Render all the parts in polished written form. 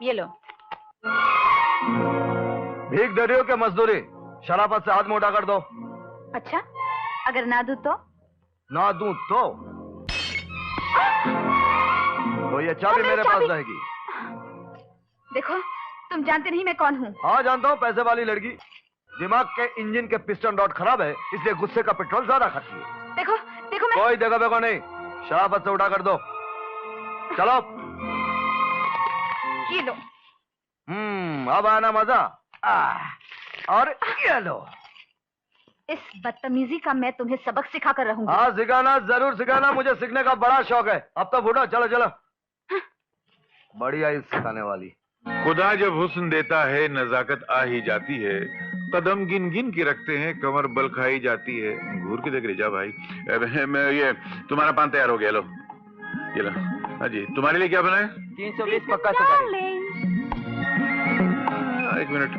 ये लो। भीख दे रही हो क्या मजदूरी? शराफत से हाथ मोटा कर दो। अच्छा, अगर ना दूं तो? ना दूं तो ये चाबी मेरे पास रहेगी। देखो, तुम जानते नहीं मैं कौन हूँ। हाँ जानता हूँ, पैसे वाली लड़की। दिमाग के इंजन के पिस्टन रॉड खराब है, इसलिए गुस्से का पेट्रोल ज्यादा खाती है। देखो देखो मैं... कोई देखो देखो नहीं, शराफत से उठा कर दो। चलो। ये लो। अब आना मजा। और ये लो। इस बदतमीजी का मैं तुम्हें सबक सिखा कर रहूंगी। हाँ सिखाना, जरूर सिखाना, मुझे सीखने का बड़ा शौक है। अब तो फूटो, चलो चलो। बड़ी आई सिखाने वाली। खुदा जब हुस्न देता है नजाकत आ ही जाती है, कदम गिन गिन के रखते हैं कमर बल खाई जाती है। घूर के देख रही जा भाई। मैं ये तुम्हारा पान तैयार हो गया, लो ये लो। हाँ जी, तुम्हारे लिए क्या बना है? 320 पक्का सुपारी। एक मिनट,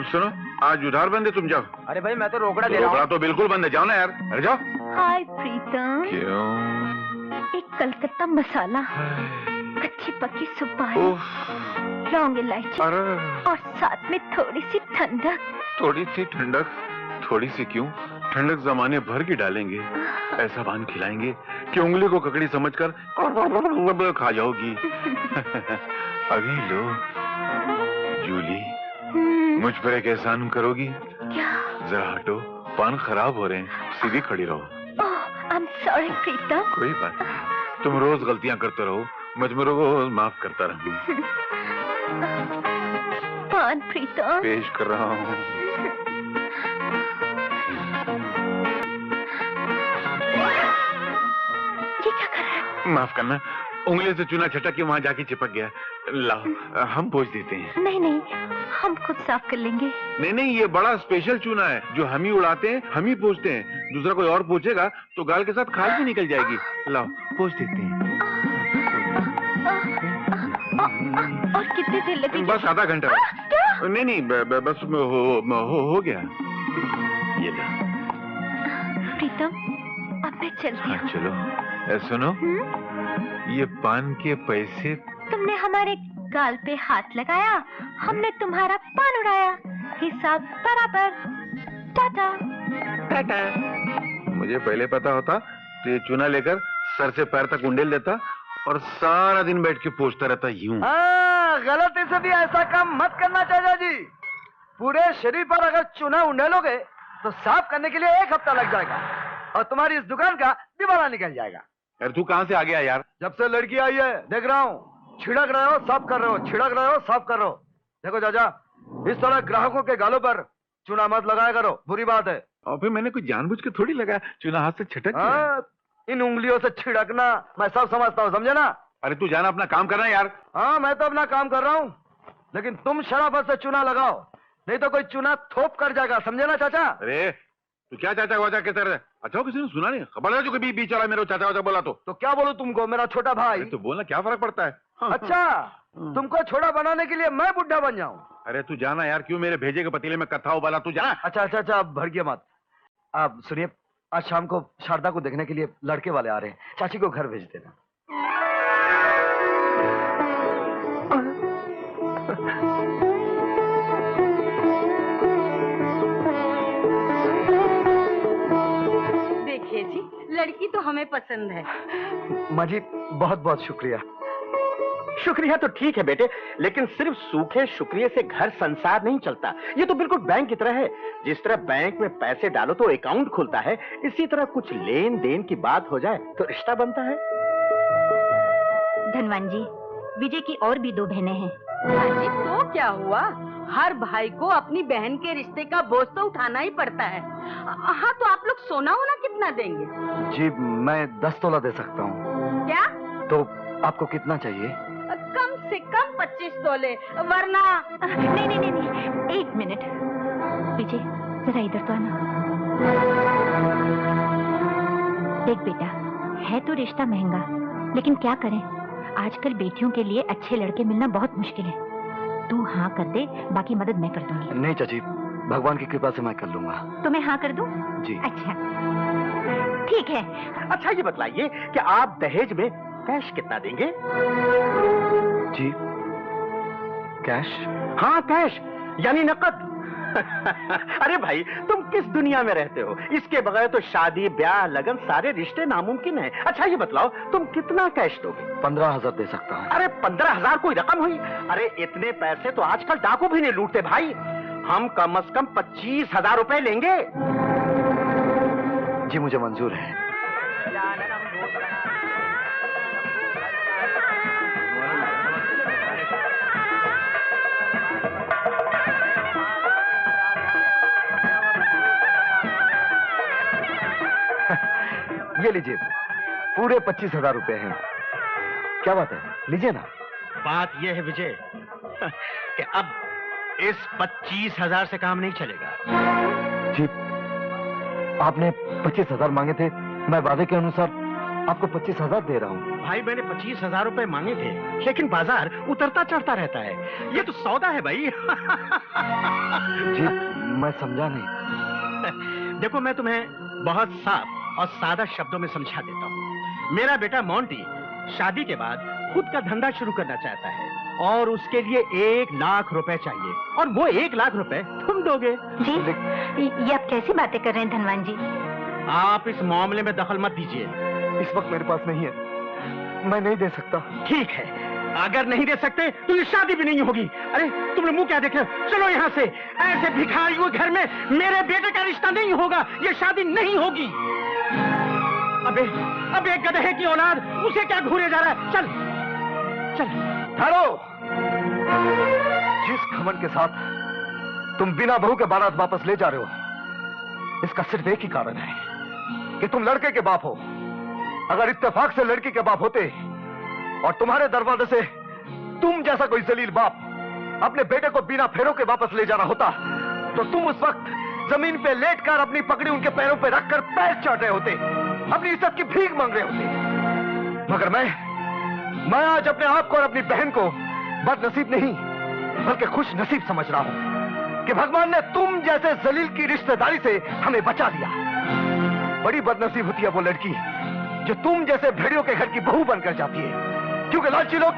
सुनो, आज उधार बंद है, तुम जाओ। अरे भाई मैं तो रोकड़ा दे रहा हूँ। रोकड़ा तो बिल्कुल बंद है, जाओ ना यार। अरे जाओ। हाय प्रीतम। क्यों? एक कलकत्ता मसाला, कच्ची पक्की सुपारी, लौंग इलायची और साथ में थोड़ी सी ठंडक। थोड़ी सी ठंडक? थोड़ी सी क्यों, ठंडक जमाने भर की डालेंगे। ऐसा पान खिलाएंगे कि उंगली को ककड़ी समझकर खा जाओगी। अभी लो जूली, मुझ पर एक एहसान करोगी? क्या? जरा हटो, पान खराब हो रहे हैं, सीधी खड़ी रहो। I'm sorry प्रीतम। कोई बात नहीं, तुम रोज गलतियां करते रहो, मजबूरों को माफ करता रहूं। पान प्रीतम पेश कर रहा हूँ। ये क्या कर रहा है? माफ करना, उंगली से चूना छटक के वहां जाके चिपक गया। लाओ, हम पोंछ देते हैं। नहीं नहीं, हम खुद साफ कर लेंगे। नहीं नहीं, ये बड़ा स्पेशल चूना है जो हम ही उड़ाते हैं, हम ही पोंछते हैं। दूसरा कोई और पोंछेगा तो गाल के साथ खाल भी निकल जाएगी। लाओ, पोंछ देते हैं। और कितनी देर लगेगी? बस आधा घंटा। नहीं नहीं, बस हो गया। ये लो। प्रीतम, अब मैं चलती हूँ। चलो। सुनो, ये पान के पैसे। तुमने हमारे गाल पे हाथ लगाया, हमने तुम्हारा पान उड़ाया, हिसाब बराबर। टाटा। टाटा। मुझे पहले पता होता तो ये चूना लेकर सर से पैर तक उंडेल देता और सारा दिन बैठ के पोंछता रहता यूं। गलती से भी ऐसा काम मत करना चाचा जी। पूरे शरीर पर अगर चूना उंडेलोगे तो साफ करने के लिए 1 हफ्ता लग जाएगा और तुम्हारी इस दुकान का दिवाला निकल जाएगा। यार तू कहां से आ गया यार? जब से लड़की आई है देख रहा हूँ, छिड़क रहे हो साफ कर रहे हो, छिड़क रहे हो साफ कर रहे हो। देखो चाचा, इस तरह ग्राहकों के गालों पर चूना मत लगाया करो, बुरी बात है। और फिर मैंने कुछ जानबूझ के थोड़ी लगाया, चूना हाथ से छिटक गया। इन उंगलियों से छिड़कना मैं सब समझता हूँ, समझे ना? अरे तू जाना अपना काम करना यार। हाँ मैं तो अपना काम कर रहा हूँ, लेकिन तुम शराफत से चूना लगाओ, नहीं तो कोई चूना थोप कर जाएगा, समझे ना चाचा? अरे तू क्या चाचा वाचा कहता रहे? अच्छा किसी ने सुना नहीं? खबर है जो कभी बीच वाला मेरे चाचा वाचा बोला तो क्या बोलूं तुमको, मेरा छोटा भाई? तो बोलना क्या फर्क पड़ता है? अच्छा, तुमको छोटा बनाने के लिए मैं बुढ़ा बन जाऊं? अरे तू जाना यार, क्यों मेरे भेजे के पतीले में कथा उबाला, तू जा। अच्छा भड़किए मत। आप सुनिए, आज शाम को शारदा को देखने के लिए लड़के वाले आ रहे हैं, चाची को घर भेज देना। देखिए जी, लड़की तो हमें पसंद है। माँ जी बहुत बहुत शुक्रिया। शुक्रिया तो ठीक है बेटे, लेकिन सिर्फ सूखे शुक्रिया से घर संसार नहीं चलता। ये तो बिल्कुल बैंक की तरह है। जिस तरह बैंक में पैसे डालो तो अकाउंट खुलता है, इसी तरह कुछ लेन देन की बात हो जाए तो रिश्ता बनता है। धनवान जी, विजय की और भी 2 बहनें हैं। जी तो क्या हुआ, हर भाई को अपनी बहन के रिश्ते का बोझ तो उठाना ही पड़ता है। हाँ तो आप लोग सोना होना कितना देंगे? जी मैं 10 तोला दे सकता हूँ। क्या? तो आपको कितना चाहिए? कम से कम 25 तोले, वरना। नहीं, 1 मिनट। विजय जरा इधर तो आना। देख बेटा, है तो रिश्ता महंगा, लेकिन क्या करें, आजकल बेटियों के लिए अच्छे लड़के मिलना बहुत मुश्किल है। तू हाँ कर दे, बाकी मदद मैं कर दूंगी। नहीं चाची, भगवान की कृपा से मैं कर लूंगा। तो मैं हाँ कर दूं? जी। अच्छा ठीक है। अच्छा ये बतलाइए कि आप दहेज में कैश कितना देंगे? जी कैश? हाँ कैश, यानी नकद। अरे भाई, तुम किस दुनिया में रहते हो? इसके बगैर तो शादी ब्याह लगन सारे रिश्ते नामुमकिन है। अच्छा ये बतलाओ, तुम कितना कैश दोगे? 15,000 दे सकता हूँ। अरे 15,000 कोई रकम हुई? अरे इतने पैसे तो आजकल डाकू भी नहीं लूटते भाई। हम कम से कम 25,000 रुपए लेंगे। जी मुझे मंजूर है। ये लीजिए, पूरे 25,000 रुपए हैं। क्या बात है, लीजिए ना। बात यह है विजय कि अब इस 25,000 से काम नहीं चलेगा। जी, आपने 25,000 मांगे थे, मैं वादे के अनुसार आपको 25,000 दे रहा हूँ। भाई मैंने 25,000 रुपए मांगे थे, लेकिन बाजार उतरता चढ़ता रहता है। ये तो सौदा है भाई। जी मैं समझा नहीं। देखो मैं तुम्हें बहुत साफ और सादा शब्दों में समझा देता हूँ। मेरा बेटा मोंटी शादी के बाद खुद का धंधा शुरू करना चाहता है और उसके लिए 1 लाख रुपए चाहिए, और वो 1 लाख रुपए तुम दोगे। जी, ये आप कैसी बातें कर रहे हैं धनवान जी? आप इस मामले में दखल मत दीजिए। इस वक्त मेरे पास नहीं है, मैं नहीं दे सकता। ठीक है, अगर नहीं दे सकते तो ये शादी भी नहीं होगी। अरे तुमने मुंह क्या देखे? चलो यहाँ से। ऐसे भिखारी हुए घर में मेरे बेटे का रिश्ता नहीं होगा, ये शादी नहीं होगी। अबे गधे की औलाद, उसे क्या घूरे जा रहा है? चल चल। ठहरो। जिस घमंड के साथ तुम बिना बहू के बारात वापस ले जा रहे हो, इसका सिर्फ एक ही कारण है कि तुम लड़के के बाप हो। अगर इत्तेफाक से लड़की के बाप होते और तुम्हारे दरवाजे से तुम जैसा कोई जलील बाप अपने बेटे को बिना फेरों के वापस ले जाना होता, तो तुम उस वक्त जमीन पे लेटकर अपनी पकड़ी उनके पैरों पे रखकर पैर चाट रहे होते, अपनी इज्जत की भीख मांग रहे होते। मगर मैं आज अपने आप को और अपनी बहन को बदनसीब नहीं बल्कि खुश नसीब समझ रहा हूं कि भगवान ने तुम जैसे जलील की रिश्तेदारी से हमें बचा लिया। बड़ी बदनसीब होती है वो लड़की जो तुम जैसे भेड़ियों के घर की बहू बनकर जाती है, क्योंकि लालची लोग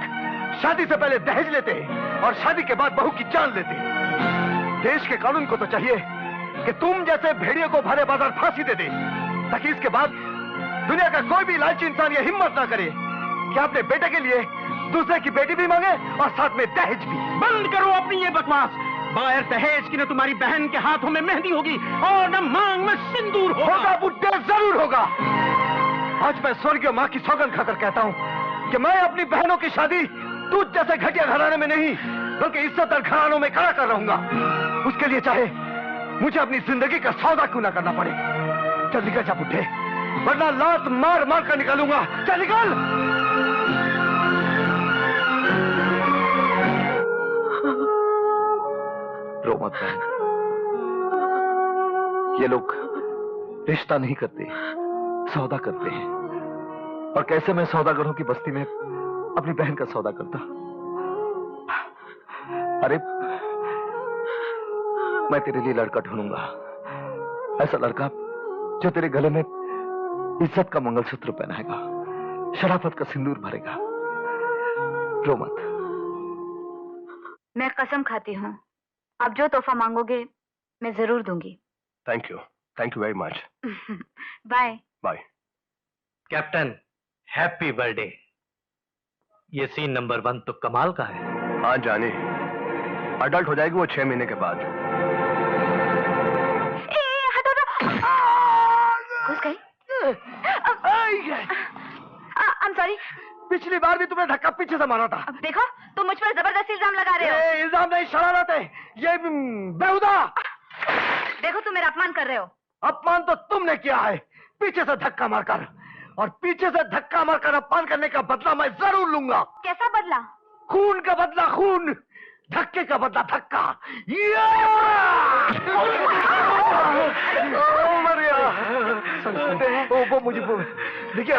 शादी से पहले दहेज लेते और शादी के बाद बहू की जान लेते। देश के कानून को तो चाहिए कि तुम जैसे भेड़ियों को भरे बाजार फांसी दे दे, ताकि इसके बाद दुनिया का कोई भी लालची इंसान ये हिम्मत ना करे कि अपने बेटे के लिए दूसरे की बेटी भी मांगे और साथ में दहेज भी। बंद करो अपनी ये बकवास। बगैर दहेज की न तुम्हारी बहन के हाथों में मेहंदी होगी और न मांग में सिंदूर होगा। बुड्ढे जरूर होगा। आज मैं स्वर्गीय माँ की सौगंध खाकर कहता हूँ कि मैं अपनी बहनों की शादी तुझ जैसे घटिया घराने में नहीं बल्कि इज्जतदार घरानों में खड़ा कर रहूंगा। उसके लिए चाहे मुझे अपनी जिंदगी का सौदा क्यों ना करना पड़े। चल निकल जा बुड्ढे, वरना लात मार मार कर निकालूंगा। चल निकल। रो मत बहन, ये लोग रिश्ता नहीं करते, सौदा करते हैं। और कैसे मैं सौदागरों की बस्ती में अपनी बहन का सौदा करता। अरे मैं तेरे लिए लड़का ढूंढूंगा, ऐसा लड़का जो तेरे गले में इज्जत का मंगलसूत्र पहनाएगा, शराफत का सिंदूर भरेगा। रो मत। मैं कसम खाती हूँ, आप जो तोहफा मांगोगे मैं जरूर दूंगी। Thank you very much. Bye bye. Captain happy birthday. ये सीन नंबर 1 तो कमाल का है। हाँ जाने, अडल्ट हो जाएगी वो 6 महीने के बाद। घुस गई। I'm sorry। पिछली बार भी तुमने धक्का पीछे से मारा था। अब देखो, तुम मुझ पर जबरदस्ती इल्जाम लगा रहे हो। ये इल्जाम नहीं, शरारत है ये। बेहुदा। देखो, तुम मेरा अपमान कर रहे हो। अपमान तो तुमने किया है, पीछे से धक्का मारकर। और पीछे से धक्का मारकर अपमान करने का बदला मैं जरूर लूंगा। कैसा बदला? खून का बदला खून, धक्के का बदला धक्का। वो मुझे देखिए।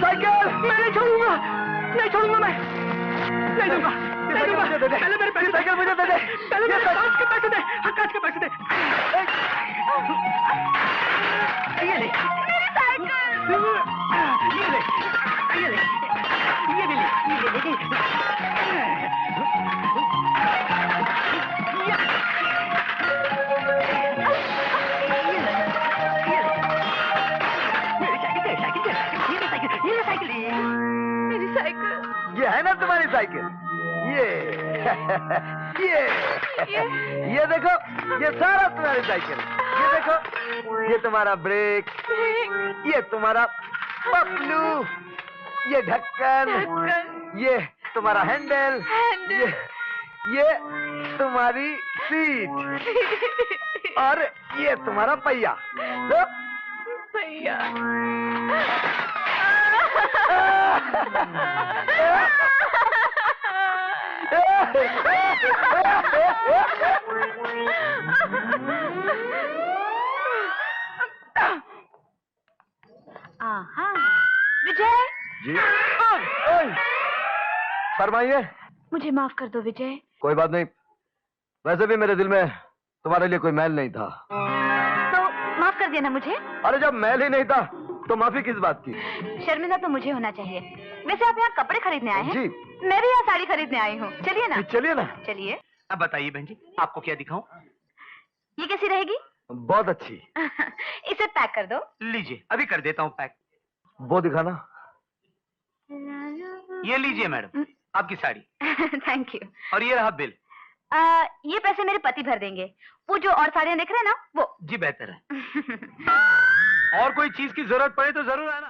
साइकिल मैं नहीं छोड़ूंगा, नहीं छोड़ूंगा मैं, ले दूंगा, ले दूंगा। पहले मेरे पैसे साइकिल मुझे दे दे, पहले मेरे कांच के पैसे दे, हाँ कांच के पैसे दे। ये ले मेरी साइकिल, ये ले, ये ले, ये भी ले, ये मेरी साइकिल, ये है ना तुम्हारी साइकिल, ये देखो, ये सारा तुम्हारी साइकिल, ये देखो, ये तुम्हारा ब्रेक, ये तुम्हारा पपलू, ये ढक्कन, ये तुम्हारा हैंडल, ये तुम्हारी सीट और ये तुम्हारा पहिया। लो पहिया। आहा, विजय। जी फरमाइए। मुझे माफ कर दो विजय। कोई बात नहीं, वैसे भी मेरे दिल में तुम्हारे लिए कोई मैल नहीं था। तो माफ कर देना मुझे। अरे जब मैल ही नहीं था तो माफी किस बात की? शर्मिंदा तो मुझे होना चाहिए। वैसे आप यहाँ कपड़े खरीदने आए हैं? जी। मैं भी यहाँ साड़ी खरीदने आई हूँ। चलिए ना। चलिए ना। चलिए। अब बताइए बहन जी, आपको क्या दिखाऊं? ये कैसी रहेगी? बहुत अच्छी। इसे पैक कर दो। लीजिए, अभी कर देता हूँ पैक। वो दिखाना। ये लीजिए मैडम, आपकी साड़ी। Thank you. और ये रहा बिल। ये पैसे मेरे पति भर देंगे। वो जो और साड़ियाँ देख रहे हैं ना, वो। जी बेहतर है। और कोई चीज की जरूरत पड़े तो जरूर आना।